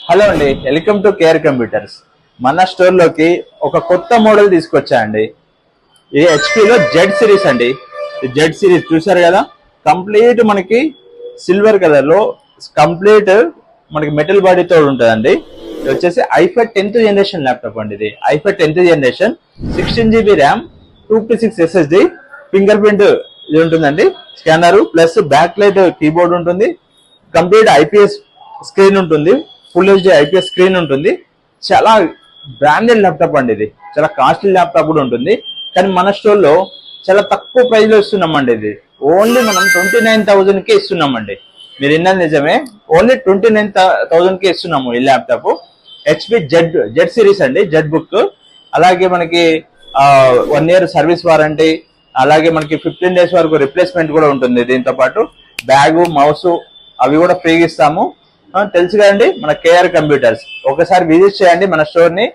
Hello అండి, welcome to KR computers. మన store లోకి ఒక కొత్త మోడల్ తీసుకొచ్చా అండి. ఇది హెచ్పిలో జెడ్ సిరీస్ అండి. జెడ్ సిరీస్ చూసారు కదా, కంప్లీట్ మనకి సిల్వర్ కలర్ లో కంప్లీట్ మనకి మెటల్ బాడీతో ఉంటుందండి. ఇది వచ్చేసి ఐఫై 10th జనరేషన్ ల్యాప్టాప్ అండి. ఇది ఐఫై 10th generation 16 GB RAM, 256 SSD, finger print ఇది ఉంటుందండి. Scanner plus back light keyboard ఉంటుంది. కంప్లీట్ ఐపీఎస్ స్క్రీన్ ఉంటుంది. ఫుల్ హెచ్డి ఐపీఎస్ స్క్రీన్ ఉంటుంది. చాలా బ్రాండెడ్ ల్యాప్టాప్ అండి. ఇది చాలా కాస్ట్లీ ల్యాప్టాప్ కూడా ఉంటుంది. కానీ మన స్టోర్ లో చాలా తక్కువ ప్రైస్ లో ఇస్తున్నామండి. ఇది ఓన్లీ మనం 29,000 కే ఇస్తున్నామండి. మీరు విన్నది నిజమే, ఓన్లీ 29,000 కే ఇస్తున్నాము ఈ ల్యాప్టాప్. హెచ్పి జెడ్ సిరీస్ అండి, జెడ్ బుక్. అలాగే మనకి 1 year సర్వీస్ వారంటీ, అలాగే మనకి 15 days వరకు రిప్లేస్మెంట్ కూడా ఉంటుంది. దీంతో పాటు బ్యాగు, మౌస్ అవి కూడా ఫ్రీగా ఇస్తాము. తెలుసు కదండి మన కేఆర్ కంప్యూటర్స్. ఒకసారి విజిట్ చేయండి మన స్టోర్ ని.